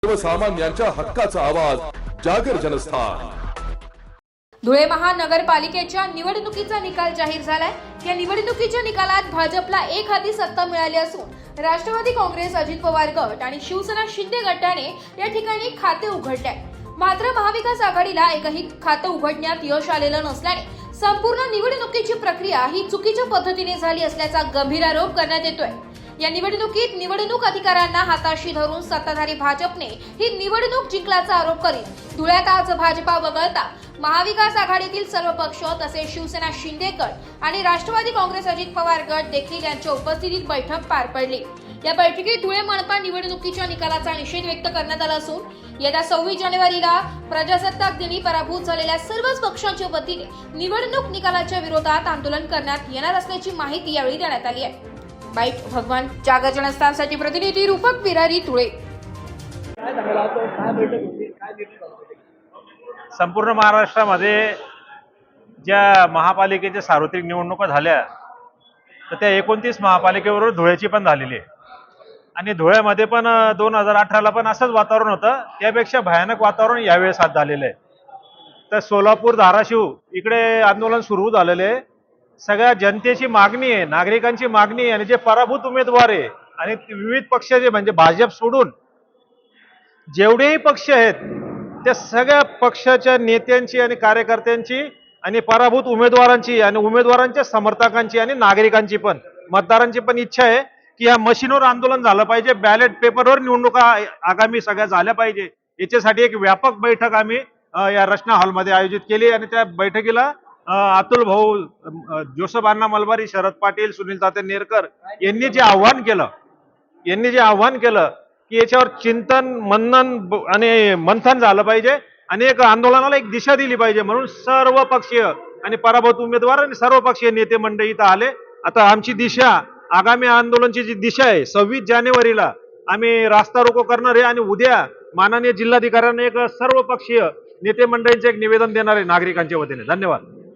सर्वसामान्यांच्या हक्काचा आवाज जागर जनस्थान। धुळे महानगरपालिकेच्या निवडणुकीचा निकाल जाहीर झालाय। या निवडणुकीच्या निकालात भाजपला एक हाती सत्ता मिळाली असून राष्ट्रवादी काँग्रेस, अजित पवार गट आणि शिवसेना शिंदे गटाने या ठिकाणी खाते उघडले। मात्र महाविकास आघाडीला एकही खाते उघडण्यात यश आलेलं नसल्याने संपूर्ण निवडणुकीची प्रक्रिया ही चुकीच्या पद्धतीने झाली असल्याचा गंभीर आरोप करण्यात येतोय। या निवडणुकीत निवडणूक अधिकाऱ्यांना हाताशी धरून सत्ताधारी भाजपने ही निवडणूक जिंकल्याचा आरोप करीत धुळ्यात आज भाजपा वगळता महाविकास आघाडीतील सर्व पक्ष तसेच शिवसेना शिंदे गट आणि राष्ट्रवादी काँग्रेस, अजित पवार गट देखील यांच्या उपस्थितीत बैठक पार पडली। या बैठकीत धुळे मनपा निवडणुकीच्या निकालाचा निषेध व्यक्त करण्यात आला असून येत्या 26 जानेवारीला प्रजासत्ताक दिनी पराभूत झालेल्या सर्वच पक्षांच्या वतीने निवडणूक निकालाच्या विरोधात आंदोलन करण्यात येणार असल्याची माहिती यावेळी देण्यात आली आहे। बाईट भगवान, जागर जनस्थानसाठी प्रतिनिधी रूपक विरारी, धुळे। संपूर्ण महाराष्ट्रामध्ये ज्या महापालिकेच्या सार्वत्रिक निवडणुका झाल्या तर त्या 29 महापालिकेबरोबर धुळ्याची पण झालेली आहे आणि धुळ्यामध्ये पण 2018ला पण असंच वातावरण होतं, त्यापेक्षा भयानक वातावरण यावेळेस आज झालेलं आहे। तर सोलापूर, धाराशिव इकडे आंदोलन सुरू झालेले आहे। सगळ्या जनतेची मागणी आहे, नागरिकांची मागणी आहे आणि जे पराभूत उमेदवार आहे आणि विविध पक्षाचे म्हणजे भाजप सोडून जेवढेही पक्ष आहेत त्या सगळ्या पक्षाच्या नेत्यांची आणि कार्यकर्त्यांची आणि पराभूत उमेदवारांची आणि उमेदवारांच्या समर्थकांची आणि नागरिकांची पण मतदारांची पण इच्छा आहे की या मशीनवर आंदोलन झालं पाहिजे, बॅलेट पेपरवर निवडणुका आगामी सगळ्या झाल्या पाहिजे। याच्यासाठी एक व्यापक बैठक आम्ही या रचना हॉलमध्ये आयोजित केली आणि त्या बैठकीला अतुल भाऊ, जोसेफ अण्णा मलबारी, शरद पाटील, सुनील तात्या नेरकर यांनी जे आव्हान केलं की याच्यावर चिंतन, मनन आणि मंथन झालं पाहिजे आणि एक आंदोलनाला एक दिशा दिली पाहिजे, म्हणून सर्व पक्षीय आणि पराभूत उमेदवार आणि सर्व पक्षीय नेते मंडळी इथं आले। आता आमची दिशा, आगामी आंदोलनाची जी दिशा आहे 26 जानेवारीला आम्ही रास्ता रोको करणार आहे आणि उद्या माननीय जिल्हाधिकाऱ्यांना एक सर्व पक्षीय नेते मंडळींचे एक निवेदन देणार आहे नागरिकांच्या वतीने। धन्यवाद।